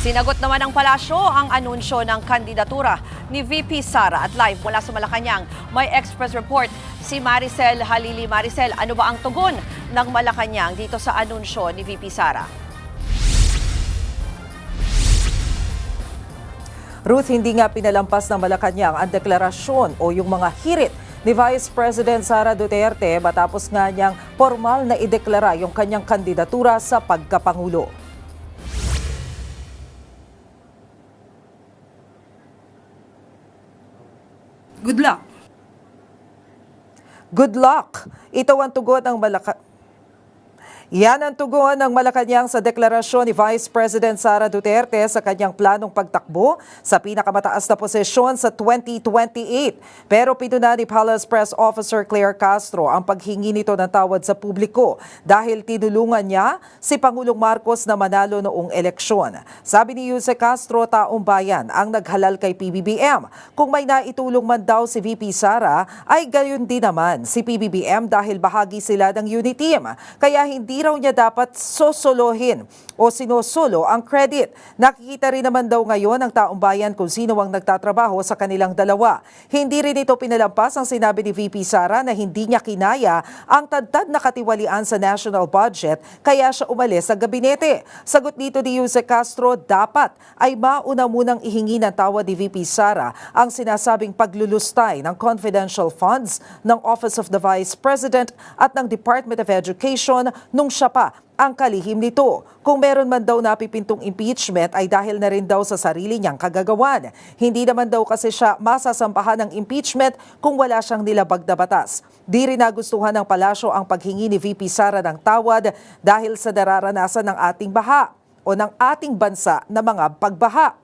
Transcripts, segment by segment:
Sinagot naman ng palasyo ang anunsyo ng kandidatura ni VP Sara. At live mula sa Malacanang, may express report si Maricel Halili. Maricel, ano ba ang tugon ng Malacanang dito sa anunsyo ni VP Sara? Ruth, hindi nga pinalampas ng Malacanang ang deklarasyon o yung mga hirit ni Vice President Sara Duterte matapos nga niyang formal na ideklara yung kanyang kandidatura sa pagkapangulo. Good luck. Good luck! Ito ang tugon ng Yan ang tugon ng Malacanang sa deklarasyon ni Vice President Sara Duterte sa kanyang planong pagtakbo sa pinakamataas na posisyon sa 2028. Pero pinuna ni Palace Press Officer Claire Castro ang paghingi nito ng tawad sa publiko dahil tinulungan niya si Pangulong Marcos na manalo noong eleksyon. Sabi ni Jose Castro, taong bayan ang naghalal kay PBBM. Kung may naitulong man daw si VP Sara, ay gayon din naman si PBBM dahil bahagi sila ng unity team. Kaya hindi raw niya dapat sosolohin o sinosolo ang credit. Nakikita rin naman daw ngayon ng taong bayan kung sino ang nagtatrabaho sa kanilang dalawa. Hindi rin ito pinalampas ang sinabi ni VP Sara na hindi niya kinaya ang tadtad na katiwalian sa national budget kaya siya umalis sa gabinete. Sagot dito ni Jose Castro, dapat ay mauna munang ihingi ng tawad ni VP Sara ang sinasabing paglulustay ng confidential funds ng Office of the Vice President at ng Department of Education nung siya pa ang kalihim nito. Kung meron man daw napipintong impeachment ay dahil na rin daw sa sarili niyang kagagawan. Hindi naman daw kasi siya masasampahan ng impeachment kung wala siyang nilabag na batas. Di rin nagustuhan ng palasyo ang paghingi ni VP Sara ng tawad dahil sa nararanasan ng ating baha o ng ating bansa na mga pagbaha.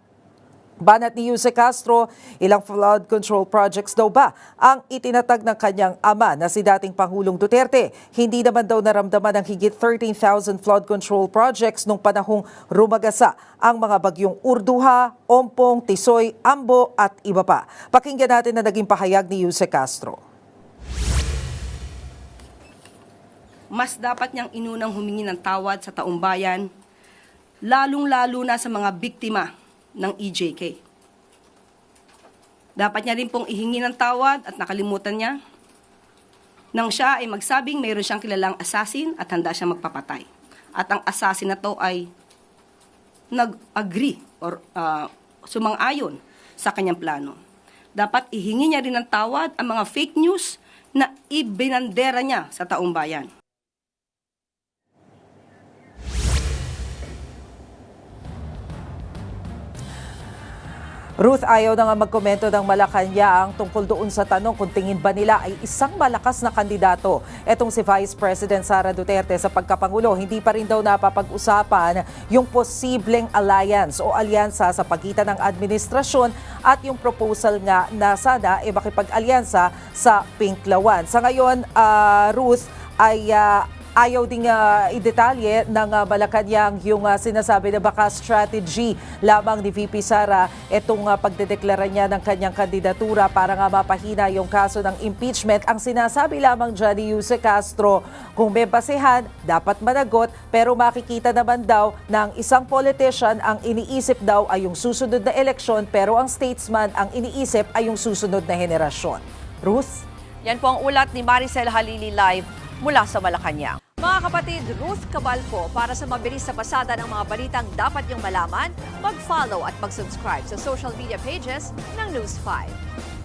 Banat ni Jose Castro, ilang flood control projects daw ba ang itinatag ng kanyang ama na si dating Pangulong Duterte. Hindi naman daw naramdaman ang higit 13,000 flood control projects nung panahong rumagasa ang mga bagyong Urduha, Ompong, Tisoy, Ambo at iba pa. Pakinggan natin na naging pahayag ni Jose Castro. Mas dapat niyang inunang humingi ng tawad sa taong bayan, lalong-lalo na sa mga biktima ng EJK. Dapat niya rin pong ihingi ng tawad at nakalimutan niya nang siya ay magsabing mayroon siyang kilalang assassin at handa siyang magpapatay. At ang assassin na to ay nag-agree or sumang-ayon sa kanyang plano. Dapat ihingi niya rin ng tawad ang mga fake news na ibinandera niya sa taong bayan. Ruth, ayaw na nga magkomento ng Malacanang tungkol doon sa tanong kung tingin ba nila ay isang malakas na kandidato etong si Vice President Sara Duterte sa pagkapangulo. Hindi pa rin daw napapag-usapan yung posibleng alliance o alyansa sa pagitan ng administrasyon at yung proposal nga na sana ay makipag-alyansa sa Pinklawan. Sa ngayon, Ruth, ay ayaw ding idetalye ng Malacanang yung sinasabi na baka strategy lamang ni VP Sara itong pagdedeklara niya ng kanyang kandidatura para nga mapahina yung kaso ng impeachment. Ang sinasabi lamang dyan ni Jose Castro, kung may basehan, dapat managot, pero makikita naman daw ng isang politician ang iniisip daw ay yung susunod na eleksyon, pero ang statesman ang iniisip ay yung susunod na henerasyon. Ruth? Yan po ang ulat ni Maricel Halili live mula sa Malacanang. Mga kapatid, Ruth Cabalco, para sa mabilis na pasada ng mga balitang dapat niyong malaman, mag-follow at mag-subscribe sa social media pages ng News 5.